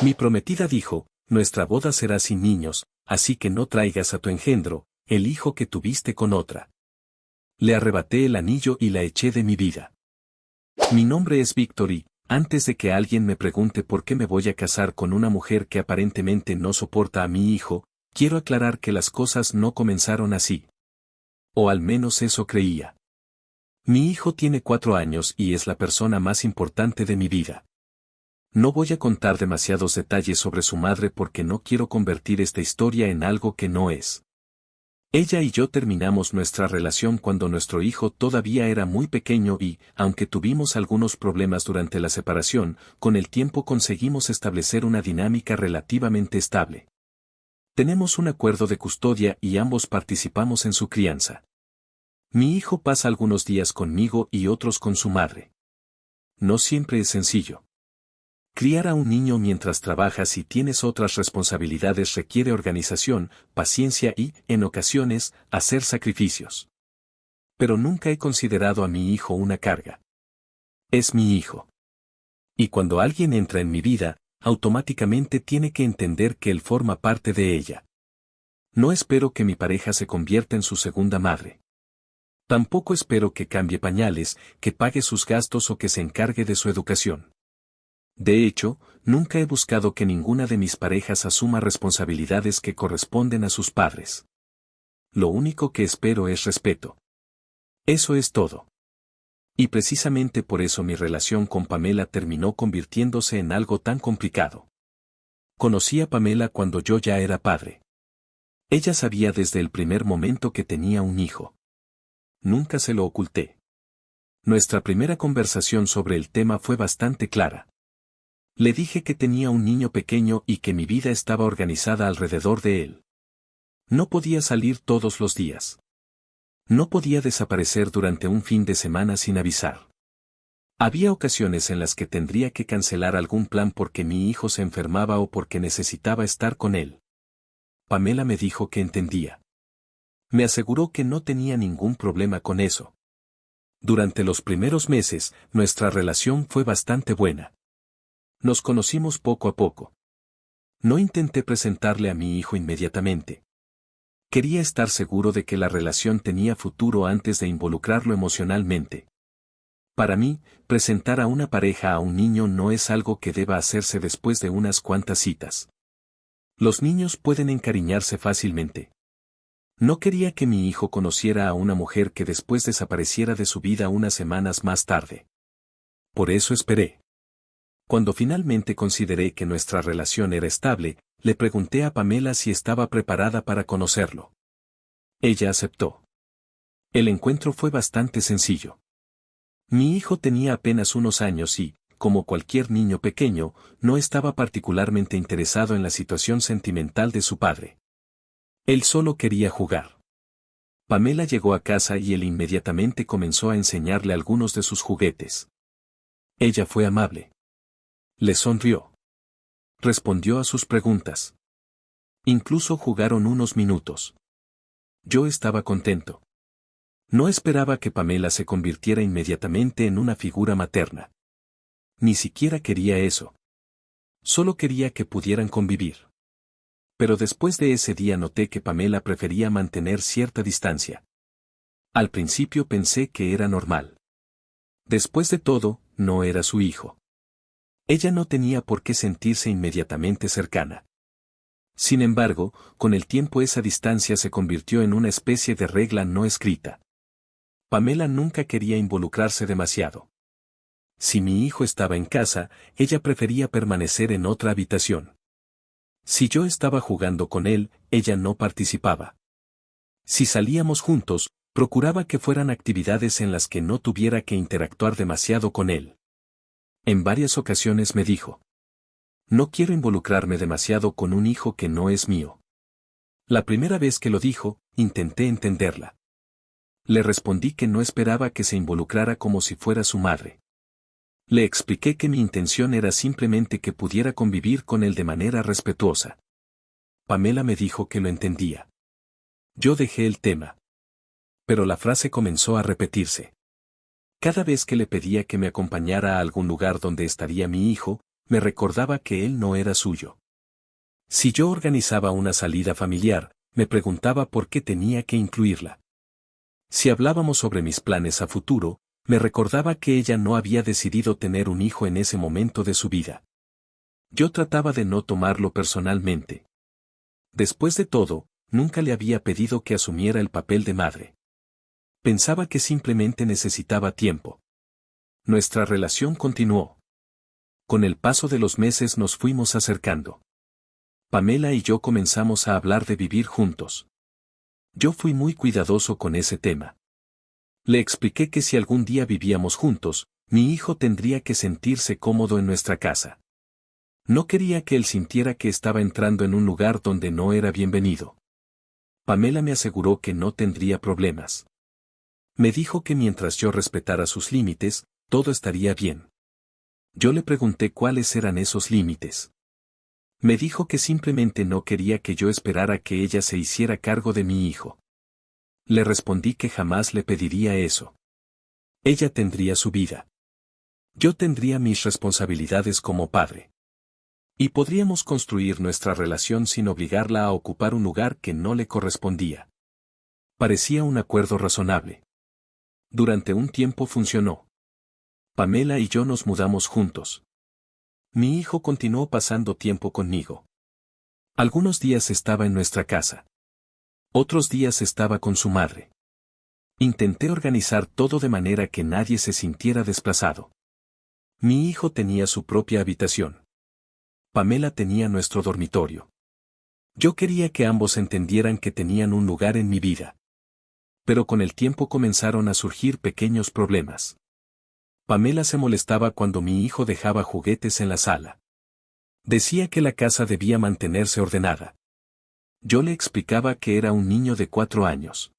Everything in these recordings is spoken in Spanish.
Mi prometida dijo, nuestra boda será sin niños, así que no traigas a tu engendro, el hijo que tuviste con otra. Le arrebaté el anillo y la eché de mi vida. Mi nombre es Víctor y, antes de que alguien me pregunte por qué me voy a casar con una mujer que aparentemente no soporta a mi hijo, quiero aclarar que las cosas no comenzaron así. O al menos eso creía. Mi hijo tiene 4 años y es la persona más importante de mi vida. No voy a contar demasiados detalles sobre su madre porque no quiero convertir esta historia en algo que no es. Ella y yo terminamos nuestra relación cuando nuestro hijo todavía era muy pequeño y, aunque tuvimos algunos problemas durante la separación, con el tiempo conseguimos establecer una dinámica relativamente estable. Tenemos un acuerdo de custodia y ambos participamos en su crianza. Mi hijo pasa algunos días conmigo y otros con su madre. No siempre es sencillo. Criar a un niño mientras trabajas y tienes otras responsabilidades requiere organización, paciencia y, en ocasiones, hacer sacrificios. Pero nunca he considerado a mi hijo una carga. Es mi hijo. Y cuando alguien entra en mi vida, automáticamente tiene que entender que él forma parte de ella. No espero que mi pareja se convierta en su segunda madre. Tampoco espero que cambie pañales, que pague sus gastos o que se encargue de su educación. De hecho, nunca he buscado que ninguna de mis parejas asuma responsabilidades que corresponden a sus padres. Lo único que espero es respeto. Eso es todo. Y precisamente por eso mi relación con Pamela terminó convirtiéndose en algo tan complicado. Conocí a Pamela cuando yo ya era padre. Ella sabía desde el primer momento que tenía un hijo. Nunca se lo oculté. Nuestra primera conversación sobre el tema fue bastante clara. Le dije que tenía un niño pequeño y que mi vida estaba organizada alrededor de él. No podía salir todos los días. No podía desaparecer durante un fin de semana sin avisar. Había ocasiones en las que tendría que cancelar algún plan porque mi hijo se enfermaba o porque necesitaba estar con él. Pamela me dijo que entendía. Me aseguró que no tenía ningún problema con eso. Durante los primeros meses, nuestra relación fue bastante buena. Nos conocimos poco a poco. No intenté presentarle a mi hijo inmediatamente. Quería estar seguro de que la relación tenía futuro antes de involucrarlo emocionalmente. Para mí, presentar a una pareja a un niño no es algo que deba hacerse después de unas cuantas citas. Los niños pueden encariñarse fácilmente. No quería que mi hijo conociera a una mujer que después desapareciera de su vida unas semanas más tarde. Por eso esperé. Cuando finalmente consideré que nuestra relación era estable, le pregunté a Pamela si estaba preparada para conocerlo. Ella aceptó. El encuentro fue bastante sencillo. Mi hijo tenía apenas unos años y, como cualquier niño pequeño, no estaba particularmente interesado en la situación sentimental de su padre. Él solo quería jugar. Pamela llegó a casa y él inmediatamente comenzó a enseñarle algunos de sus juguetes. Ella fue amable. Le sonrió. Respondió a sus preguntas. Incluso jugaron unos minutos. Yo estaba contento. No esperaba que Pamela se convirtiera inmediatamente en una figura materna. Ni siquiera quería eso. Solo quería que pudieran convivir. Pero después de ese día noté que Pamela prefería mantener cierta distancia. Al principio pensé que era normal. Después de todo, no era su hijo. Ella no tenía por qué sentirse inmediatamente cercana. Sin embargo, con el tiempo esa distancia se convirtió en una especie de regla no escrita. Pamela nunca quería involucrarse demasiado. Si mi hijo estaba en casa, ella prefería permanecer en otra habitación. Si yo estaba jugando con él, ella no participaba. Si salíamos juntos, procuraba que fueran actividades en las que no tuviera que interactuar demasiado con él. En varias ocasiones me dijo: no quiero involucrarme demasiado con un hijo que no es mío. La primera vez que lo dijo, intenté entenderla. Le respondí que no esperaba que se involucrara como si fuera su madre. Le expliqué que mi intención era simplemente que pudiera convivir con él de manera respetuosa. Pamela me dijo que lo entendía. Yo dejé el tema. Pero la frase comenzó a repetirse. Cada vez que le pedía que me acompañara a algún lugar donde estaría mi hijo, me recordaba que él no era suyo. Si yo organizaba una salida familiar, me preguntaba por qué tenía que incluirla. Si hablábamos sobre mis planes a futuro, me recordaba que ella no había decidido tener un hijo en ese momento de su vida. Yo trataba de no tomarlo personalmente. Después de todo, nunca le había pedido que asumiera el papel de madre. Pensaba que simplemente necesitaba tiempo. Nuestra relación continuó. Con el paso de los meses nos fuimos acercando. Pamela y yo comenzamos a hablar de vivir juntos. Yo fui muy cuidadoso con ese tema. Le expliqué que si algún día vivíamos juntos, mi hijo tendría que sentirse cómodo en nuestra casa. No quería que él sintiera que estaba entrando en un lugar donde no era bienvenido. Pamela me aseguró que no tendría problemas. Me dijo que mientras yo respetara sus límites, todo estaría bien. Yo le pregunté cuáles eran esos límites. Me dijo que simplemente no quería que yo esperara que ella se hiciera cargo de mi hijo. Le respondí que jamás le pediría eso. Ella tendría su vida. Yo tendría mis responsabilidades como padre. Y podríamos construir nuestra relación sin obligarla a ocupar un lugar que no le correspondía. Parecía un acuerdo razonable. Durante un tiempo funcionó. Pamela y yo nos mudamos juntos. Mi hijo continuó pasando tiempo conmigo. Algunos días estaba en nuestra casa. Otros días estaba con su madre. Intenté organizar todo de manera que nadie se sintiera desplazado. Mi hijo tenía su propia habitación. Pamela tenía nuestro dormitorio. Yo quería que ambos entendieran que tenían un lugar en mi vida. Pero con el tiempo comenzaron a surgir pequeños problemas. Pamela se molestaba cuando mi hijo dejaba juguetes en la sala. Decía que la casa debía mantenerse ordenada. Yo le explicaba que era un niño de 4 años.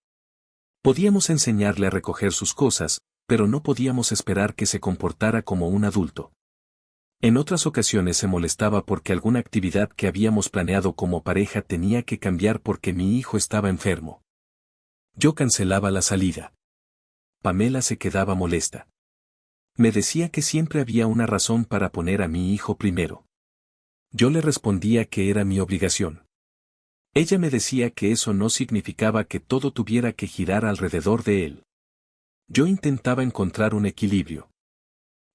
Podíamos enseñarle a recoger sus cosas, pero no podíamos esperar que se comportara como un adulto. En otras ocasiones se molestaba porque alguna actividad que habíamos planeado como pareja tenía que cambiar porque mi hijo estaba enfermo. Yo cancelaba la salida. Pamela se quedaba molesta. Me decía que siempre había una razón para poner a mi hijo primero. Yo le respondía que era mi obligación. Ella me decía que eso no significaba que todo tuviera que girar alrededor de él. Yo intentaba encontrar un equilibrio.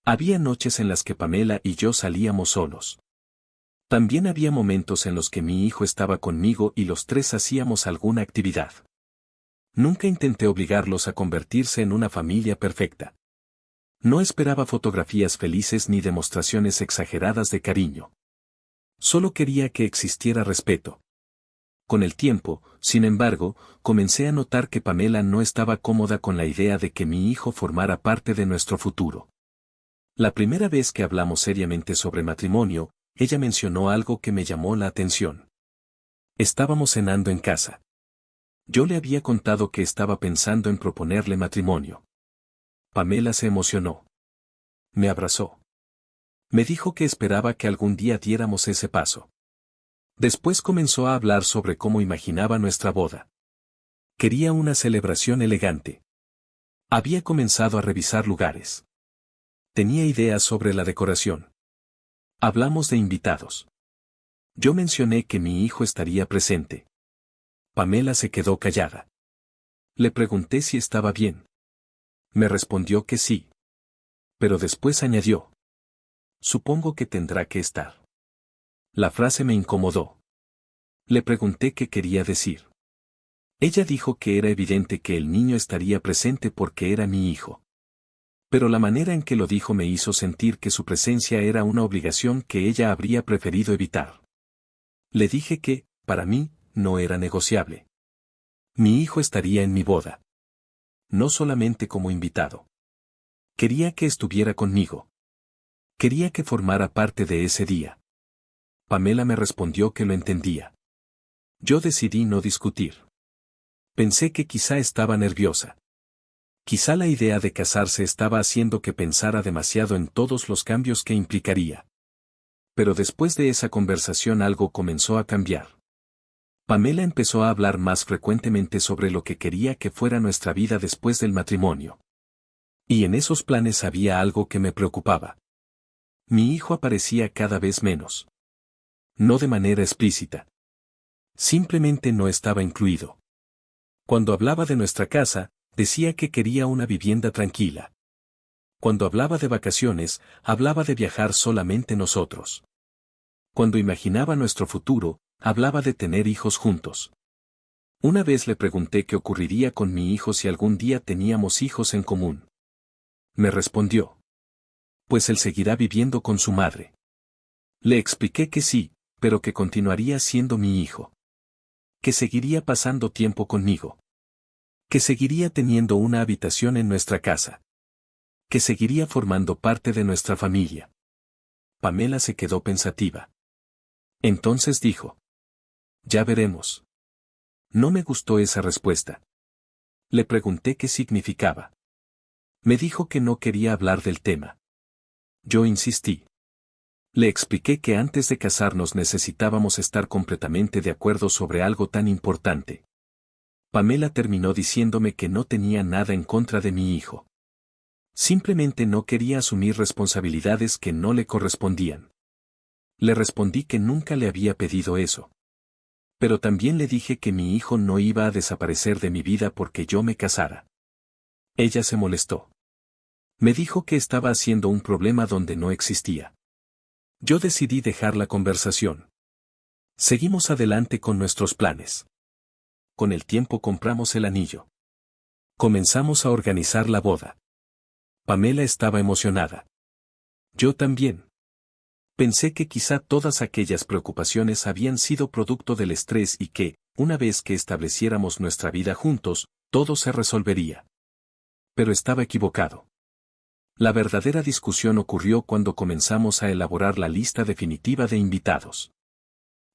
Había noches en las que Pamela y yo salíamos solos. También había momentos en los que mi hijo estaba conmigo y los tres hacíamos alguna actividad. Nunca intenté obligarlos a convertirse en una familia perfecta. No esperaba fotografías felices ni demostraciones exageradas de cariño. Solo quería que existiera respeto. Con el tiempo, sin embargo, comencé a notar que Pamela no estaba cómoda con la idea de que mi hijo formara parte de nuestro futuro. La primera vez que hablamos seriamente sobre matrimonio, ella mencionó algo que me llamó la atención. Estábamos cenando en casa. Yo le había contado que estaba pensando en proponerle matrimonio. Pamela se emocionó. Me abrazó. Me dijo que esperaba que algún día diéramos ese paso. Después comenzó a hablar sobre cómo imaginaba nuestra boda. Quería una celebración elegante. Había comenzado a revisar lugares. Tenía ideas sobre la decoración. Hablamos de invitados. Yo mencioné que mi hijo estaría presente. Pamela se quedó callada. Le pregunté si estaba bien. Me respondió que sí. Pero después añadió: supongo que tendrá que estar. La frase me incomodó. Le pregunté qué quería decir. Ella dijo que era evidente que el niño estaría presente porque era mi hijo. Pero la manera en que lo dijo me hizo sentir que su presencia era una obligación que ella habría preferido evitar. Le dije que, para mí, no era negociable. Mi hijo estaría en mi boda. No solamente como invitado. Quería que estuviera conmigo. Quería que formara parte de ese día. Pamela me respondió que lo entendía. Yo decidí no discutir. Pensé que quizá estaba nerviosa. Quizá la idea de casarse estaba haciendo que pensara demasiado en todos los cambios que implicaría. Pero después de esa conversación algo comenzó a cambiar. Pamela empezó a hablar más frecuentemente sobre lo que quería que fuera nuestra vida después del matrimonio. Y en esos planes había algo que me preocupaba. Mi hijo aparecía cada vez menos. No de manera explícita. Simplemente no estaba incluido. Cuando hablaba de nuestra casa, decía que quería una vivienda tranquila. Cuando hablaba de vacaciones, hablaba de viajar solamente nosotros. Cuando imaginaba nuestro futuro, hablaba de tener hijos juntos. Una vez le pregunté qué ocurriría con mi hijo si algún día teníamos hijos en común. Me respondió: pues él seguirá viviendo con su madre. Le expliqué que sí, pero que continuaría siendo mi hijo. Que seguiría pasando tiempo conmigo. Que seguiría teniendo una habitación en nuestra casa. Que seguiría formando parte de nuestra familia. Pamela se quedó pensativa. Entonces dijo: ya veremos. No me gustó esa respuesta. Le pregunté qué significaba. Me dijo que no quería hablar del tema. Yo insistí. Le expliqué que antes de casarnos necesitábamos estar completamente de acuerdo sobre algo tan importante. Pamela terminó diciéndome que no tenía nada en contra de mi hijo. Simplemente no quería asumir responsabilidades que no le correspondían. Le respondí que nunca le había pedido eso. Pero también le dije que mi hijo no iba a desaparecer de mi vida porque yo me casara. Ella se molestó. Me dijo que estaba haciendo un problema donde no existía. Yo decidí dejar la conversación. Seguimos adelante con nuestros planes. Con el tiempo compramos el anillo. Comenzamos a organizar la boda. Pamela estaba emocionada. Yo también. Pensé que quizá todas aquellas preocupaciones habían sido producto del estrés y que, una vez que estableciéramos nuestra vida juntos, todo se resolvería. Pero estaba equivocado. La verdadera discusión ocurrió cuando comenzamos a elaborar la lista definitiva de invitados.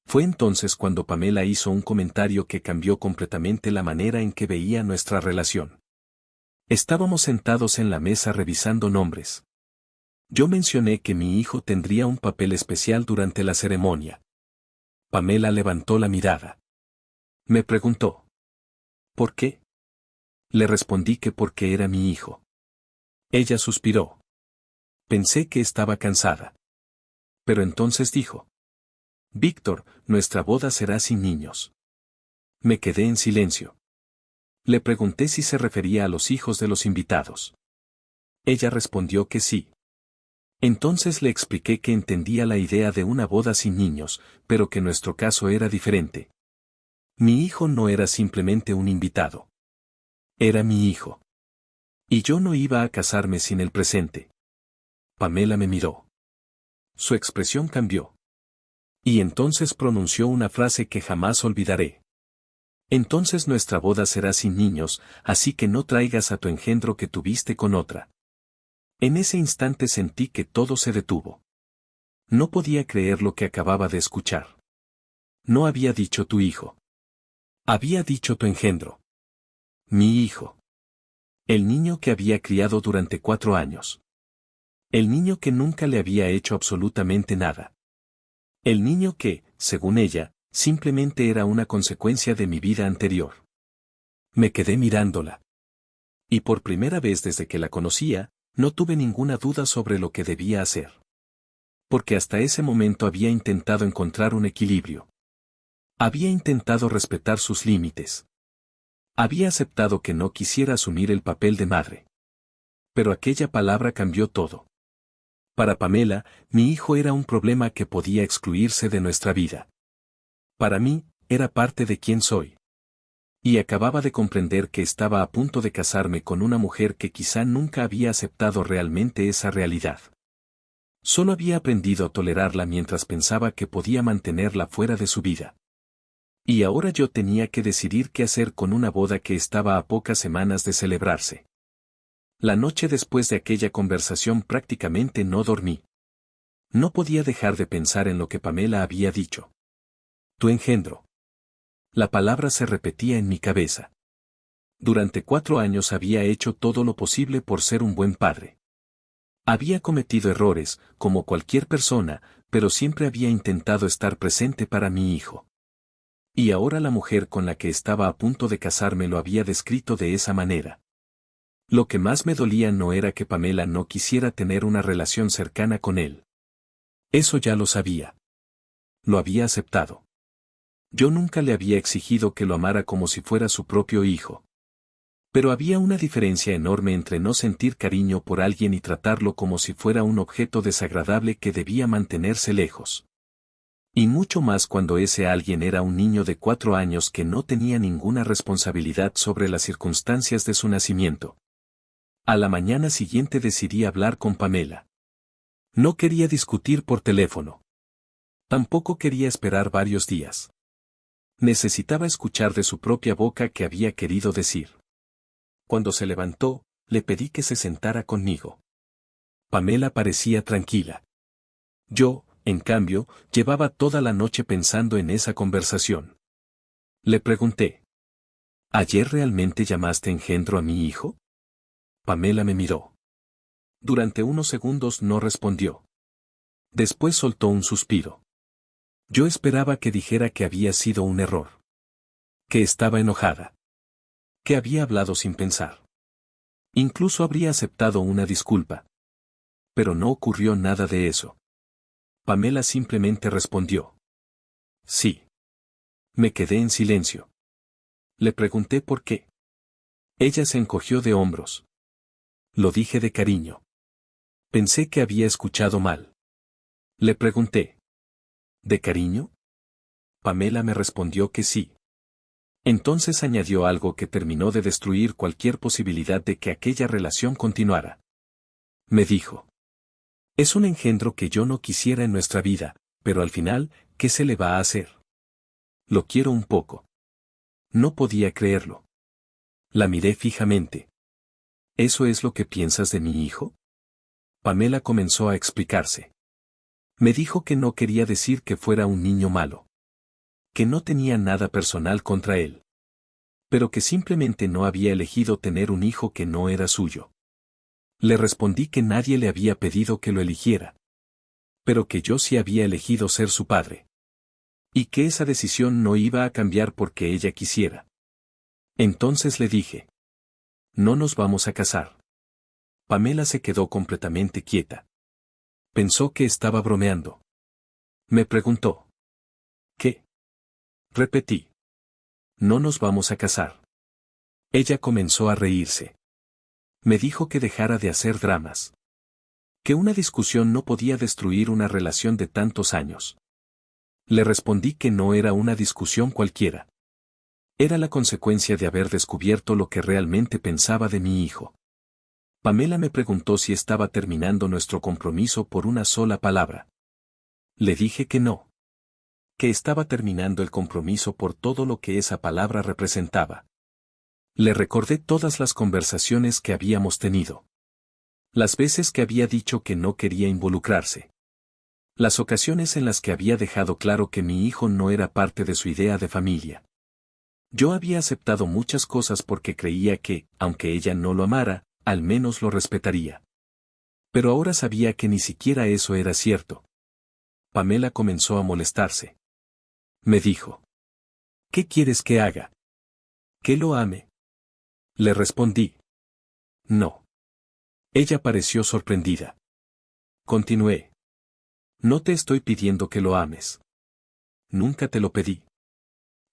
Fue entonces cuando Pamela hizo un comentario que cambió completamente la manera en que veía nuestra relación. Estábamos sentados en la mesa revisando nombres. Yo mencioné que mi hijo tendría un papel especial durante la ceremonia. Pamela levantó la mirada. Me preguntó: ¿por qué? Le respondí que porque era mi hijo. Ella suspiró. Pensé que estaba cansada. Pero entonces dijo: Víctor, nuestra boda será sin niños. Me quedé en silencio. Le pregunté si se refería a los hijos de los invitados. Ella respondió que sí. Entonces le expliqué que entendía la idea de una boda sin niños, pero que nuestro caso era diferente. Mi hijo no era simplemente un invitado. Era mi hijo. Y yo no iba a casarme sin el presente. Pamela me miró. Su expresión cambió. Y entonces pronunció una frase que jamás olvidaré. Entonces nuestra boda será sin niños, así que no traigas a tu engendro que tuviste con otra. En ese instante sentí que todo se detuvo. No podía creer lo que acababa de escuchar. No había dicho tu hijo. Había dicho tu engendro. Mi hijo. El niño que había criado durante 4 años. El niño que nunca le había hecho absolutamente nada. El niño que, según ella, simplemente era una consecuencia de mi vida anterior. Me quedé mirándola. Y por primera vez desde que la conocía, no tuve ninguna duda sobre lo que debía hacer. Porque hasta ese momento había intentado encontrar un equilibrio. Había intentado respetar sus límites. Había aceptado que no quisiera asumir el papel de madre. Pero aquella palabra cambió todo. Para Pamela, mi hijo era un problema que podía excluirse de nuestra vida. Para mí, era parte de quién soy. Y acababa de comprender que estaba a punto de casarme con una mujer que quizá nunca había aceptado realmente esa realidad. Solo había aprendido a tolerarla mientras pensaba que podía mantenerla fuera de su vida. Y ahora yo tenía que decidir qué hacer con una boda que estaba a pocas semanas de celebrarse. La noche después de aquella conversación prácticamente no dormí. No podía dejar de pensar en lo que Pamela había dicho. Tu engendro. La palabra se repetía en mi cabeza. Durante 4 años había hecho todo lo posible por ser un buen padre. Había cometido errores, como cualquier persona, pero siempre había intentado estar presente para mi hijo. Y ahora la mujer con la que estaba a punto de casarme lo había descrito de esa manera. Lo que más me dolía no era que Pamela no quisiera tener una relación cercana con él. Eso ya lo sabía. Lo había aceptado. Yo nunca le había exigido que lo amara como si fuera su propio hijo. Pero había una diferencia enorme entre no sentir cariño por alguien y tratarlo como si fuera un objeto desagradable que debía mantenerse lejos. Y mucho más cuando ese alguien era un niño de 4 años que no tenía ninguna responsabilidad sobre las circunstancias de su nacimiento. A la mañana siguiente decidí hablar con Pamela. No quería discutir por teléfono. Tampoco quería esperar varios días. Necesitaba escuchar de su propia boca qué había querido decir. Cuando se levantó, le pedí que se sentara conmigo. Pamela parecía tranquila. Yo, en cambio, llevaba toda la noche pensando en esa conversación. Le pregunté. ¿Ayer realmente llamaste engendro a mi hijo? Pamela me miró. Durante unos segundos no respondió. Después soltó un suspiro. Yo esperaba que dijera que había sido un error. Que estaba enojada. Que había hablado sin pensar. Incluso habría aceptado una disculpa. Pero no ocurrió nada de eso. Pamela simplemente respondió. Sí. Me quedé en silencio. Le pregunté por qué. Ella se encogió de hombros. Lo dije de cariño. Pensé que había escuchado mal. Le pregunté. ¿De cariño? Pamela me respondió que sí. Entonces añadió algo que terminó de destruir cualquier posibilidad de que aquella relación continuara. Me dijo. Es un engendro que yo no quisiera en nuestra vida, pero al final, ¿qué se le va a hacer? Lo quiero un poco. No podía creerlo. La miré fijamente. ¿Eso es lo que piensas de mi hijo? Pamela comenzó a explicarse. Me dijo que no quería decir que fuera un niño malo. Que no tenía nada personal contra él. Pero que simplemente no había elegido tener un hijo que no era suyo. Le respondí que nadie le había pedido que lo eligiera. Pero que yo sí había elegido ser su padre. Y que esa decisión no iba a cambiar porque ella quisiera. Entonces le dije. No nos vamos a casar. Pamela se quedó completamente quieta. Pensó que estaba bromeando. Me preguntó. ¿Qué? Repetí. No nos vamos a casar. Ella comenzó a reírse. Me dijo que dejara de hacer dramas. Que una discusión no podía destruir una relación de tantos años. Le respondí que no era una discusión cualquiera. Era la consecuencia de haber descubierto lo que realmente pensaba de mi hijo. Pamela me preguntó si estaba terminando nuestro compromiso por una sola palabra. Le dije que no. Que estaba terminando el compromiso por todo lo que esa palabra representaba. Le recordé todas las conversaciones que habíamos tenido. Las veces que había dicho que no quería involucrarse. Las ocasiones en las que había dejado claro que mi hijo no era parte de su idea de familia. Yo había aceptado muchas cosas porque creía que, aunque ella no lo amara, al menos lo respetaría. Pero ahora sabía que ni siquiera eso era cierto. Pamela comenzó a molestarse. Me dijo. ¿Qué quieres que haga? ¿Que lo ame? Le respondí. No. Ella pareció sorprendida. Continué. No te estoy pidiendo que lo ames. Nunca te lo pedí.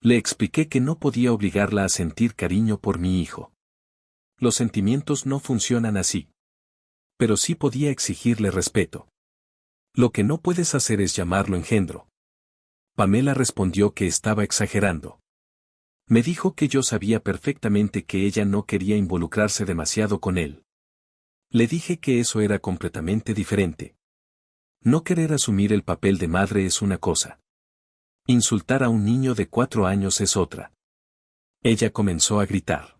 Le expliqué que no podía obligarla a sentir cariño por mi hijo. Los sentimientos no funcionan así. Pero sí podía exigirle respeto. Lo que no puedes hacer es llamarlo engendro. Pamela respondió que estaba exagerando. Me dijo que yo sabía perfectamente que ella no quería involucrarse demasiado con él. Le dije que eso era completamente diferente. No querer asumir el papel de madre es una cosa. Insultar a un niño de 4 años es otra. Ella comenzó a gritar.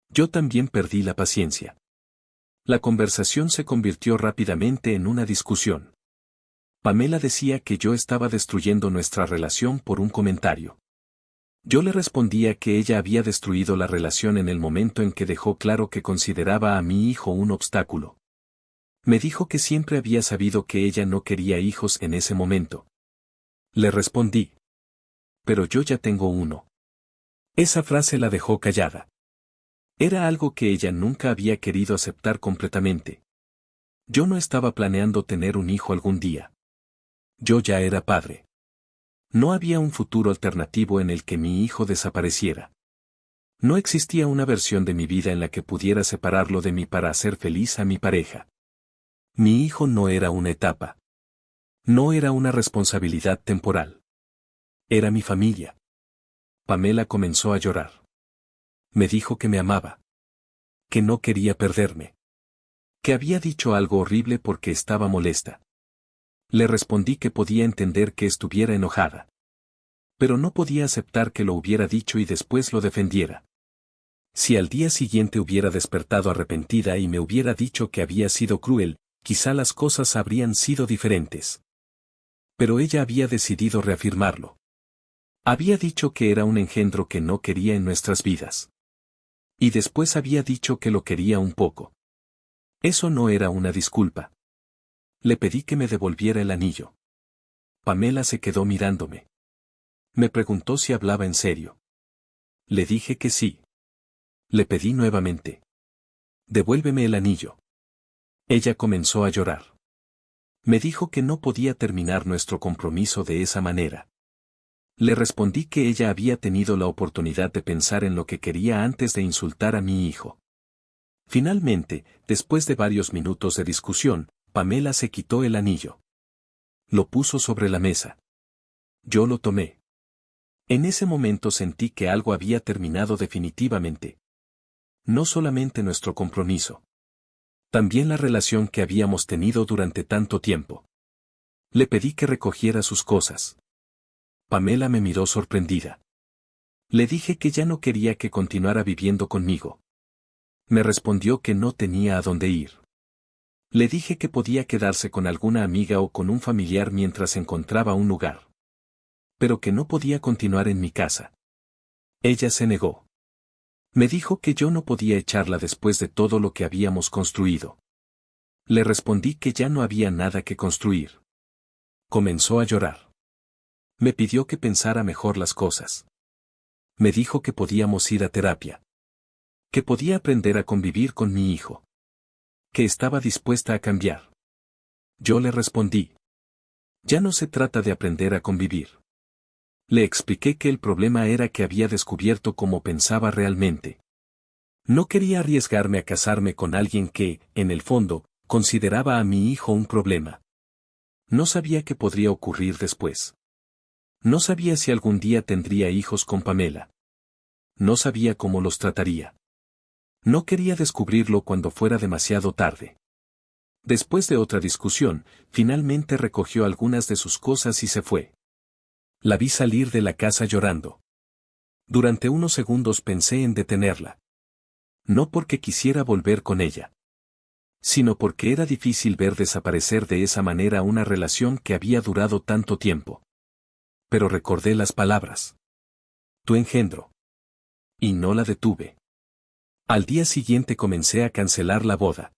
Yo también perdí la paciencia. La conversación se convirtió rápidamente en una discusión. Pamela decía que yo estaba destruyendo nuestra relación por un comentario. Yo le respondía que ella había destruido la relación en el momento en que dejó claro que consideraba a mi hijo un obstáculo. Me dijo que siempre había sabido que ella no quería hijos en ese momento. Le respondí. Pero yo ya tengo uno. Esa frase la dejó callada. Era algo que ella nunca había querido aceptar completamente. Yo no estaba planeando tener un hijo algún día. Yo ya era padre. No había un futuro alternativo en el que mi hijo desapareciera. No existía una versión de mi vida en la que pudiera separarlo de mí para hacer feliz a mi pareja. Mi hijo no era una etapa. No era una responsabilidad temporal. Era mi familia. Pamela comenzó a llorar. Me dijo que me amaba. Que no quería perderme. Que había dicho algo horrible porque estaba molesta. Le respondí que podía entender que estuviera enojada. Pero no podía aceptar que lo hubiera dicho y después lo defendiera. Si al día siguiente hubiera despertado arrepentida y me hubiera dicho que había sido cruel, quizá las cosas habrían sido diferentes. Pero ella había decidido reafirmarlo. Había dicho que era un engendro que no quería en nuestras vidas. Y después había dicho que lo quería un poco. Eso no era una disculpa. Le pedí que me devolviera el anillo. Pamela se quedó mirándome. Me preguntó si hablaba en serio. Le dije que sí. Le pedí nuevamente. Devuélveme el anillo. Ella comenzó a llorar. Me dijo que no podía terminar nuestro compromiso de esa manera. Le respondí que ella había tenido la oportunidad de pensar en lo que quería antes de insultar a mi hijo. Finalmente, después de varios minutos de discusión, Pamela se quitó el anillo. Lo puso sobre la mesa. Yo lo tomé. En ese momento sentí que algo había terminado definitivamente. No solamente nuestro compromiso. También la relación que habíamos tenido durante tanto tiempo. Le pedí que recogiera sus cosas. Pamela me miró sorprendida. Le dije que ya no quería que continuara viviendo conmigo. Me respondió que no tenía a dónde ir. Le dije que podía quedarse con alguna amiga o con un familiar mientras encontraba un lugar. Pero que no podía continuar en mi casa. Ella se negó. Me dijo que yo no podía echarla después de todo lo que habíamos construido. Le respondí que ya no había nada que construir. Comenzó a llorar. Me pidió que pensara mejor las cosas. Me dijo que podíamos ir a terapia. Que podía aprender a convivir con mi hijo. Que estaba dispuesta a cambiar. Yo le respondí. Ya no se trata de aprender a convivir. Le expliqué que el problema era que había descubierto cómo pensaba realmente. No quería arriesgarme a casarme con alguien que, en el fondo, consideraba a mi hijo un problema. No sabía qué podría ocurrir después. No sabía si algún día tendría hijos con Pamela. No sabía cómo los trataría. No quería descubrirlo cuando fuera demasiado tarde. Después de otra discusión, finalmente recogió algunas de sus cosas y se fue. La vi salir de la casa llorando. Durante unos segundos pensé en detenerla. No porque quisiera volver con ella, sino porque era difícil ver desaparecer de esa manera una relación que había durado tanto tiempo. Pero recordé las palabras. Tu engendro. Y no la detuve. Al día siguiente comencé a cancelar la boda.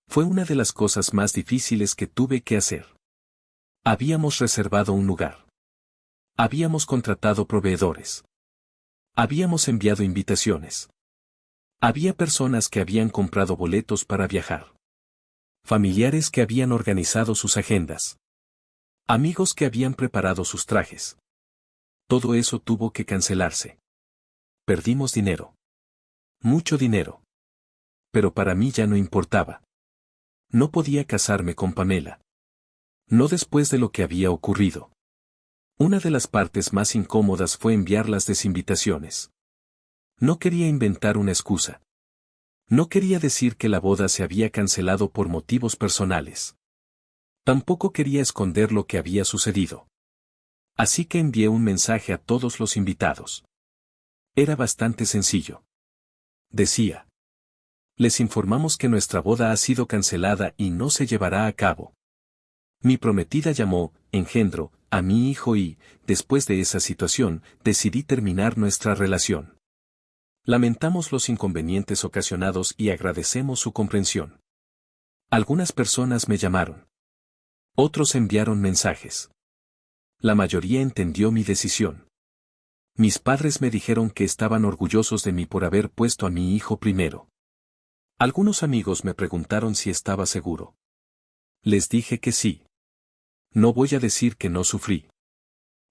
Fue una de las cosas más difíciles que tuve que hacer. Habíamos reservado un lugar. Habíamos contratado proveedores. Habíamos enviado invitaciones. Había personas que habían comprado boletos para viajar. Familiares que habían organizado sus agendas. Amigos que habían preparado sus trajes. Todo eso tuvo que cancelarse. Perdimos dinero. Mucho dinero. Pero para mí ya no importaba. No podía casarme con Pamela. No después de lo que había ocurrido. Una de las partes más incómodas fue enviar las desinvitaciones. No quería inventar una excusa. No quería decir que la boda se había cancelado por motivos personales. Tampoco quería esconder lo que había sucedido. Así que envié un mensaje a todos los invitados. Era bastante sencillo. Decía: les informamos que nuestra boda ha sido cancelada y no se llevará a cabo. Mi prometida llamó, engendro, a mi hijo y, después de esa situación, decidí terminar nuestra relación. Lamentamos los inconvenientes ocasionados y agradecemos su comprensión. Algunas personas me llamaron. Otros enviaron mensajes. La mayoría entendió mi decisión. Mis padres me dijeron que estaban orgullosos de mí por haber puesto a mi hijo primero. Algunos amigos me preguntaron si estaba seguro. Les dije que sí. No voy a decir que no sufrí.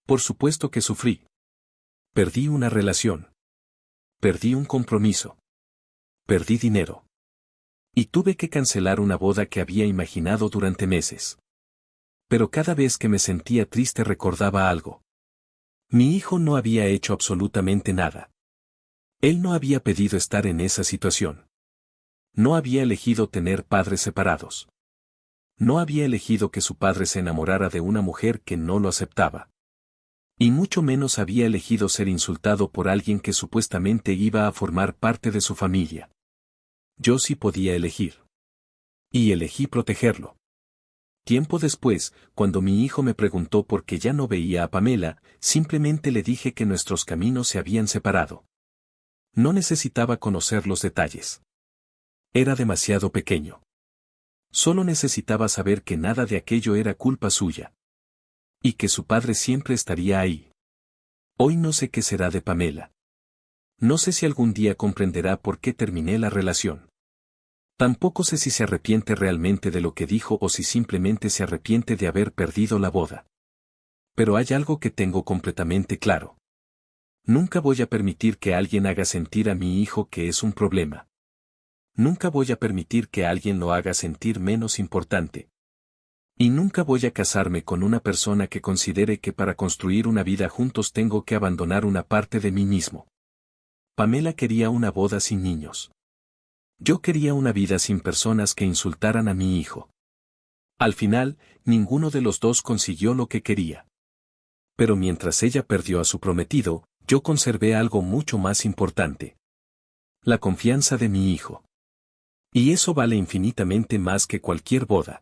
Por supuesto que sufrí. Perdí una relación. Perdí un compromiso. Perdí dinero. Y tuve que cancelar una boda que había imaginado durante meses. Pero cada vez que me sentía triste recordaba algo. Mi hijo no había hecho absolutamente nada. Él no había pedido estar en esa situación. No había elegido tener padres separados. No había elegido que su padre se enamorara de una mujer que no lo aceptaba. Y mucho menos había elegido ser insultado por alguien que supuestamente iba a formar parte de su familia. Yo sí podía elegir. Y elegí protegerlo. Tiempo después, cuando mi hijo me preguntó por qué ya no veía a Pamela, simplemente le dije que nuestros caminos se habían separado. No necesitaba conocer los detalles. Era demasiado pequeño. Solo necesitaba saber que nada de aquello era culpa suya. Y que su padre siempre estaría ahí. Hoy no sé qué será de Pamela. No sé si algún día comprenderá por qué terminé la relación. Tampoco sé si se arrepiente realmente de lo que dijo o si simplemente se arrepiente de haber perdido la boda. Pero hay algo que tengo completamente claro. Nunca voy a permitir que alguien haga sentir a mi hijo que es un problema. Nunca voy a permitir que alguien lo haga sentir menos importante. Y nunca voy a casarme con una persona que considere que para construir una vida juntos tengo que abandonar una parte de mí mismo. Pamela quería una boda sin niños. Yo quería una vida sin personas que insultaran a mi hijo. Al final, ninguno de los dos consiguió lo que quería. Pero mientras ella perdió a su prometido, yo conservé algo mucho más importante. La confianza de mi hijo. Y eso vale infinitamente más que cualquier boda.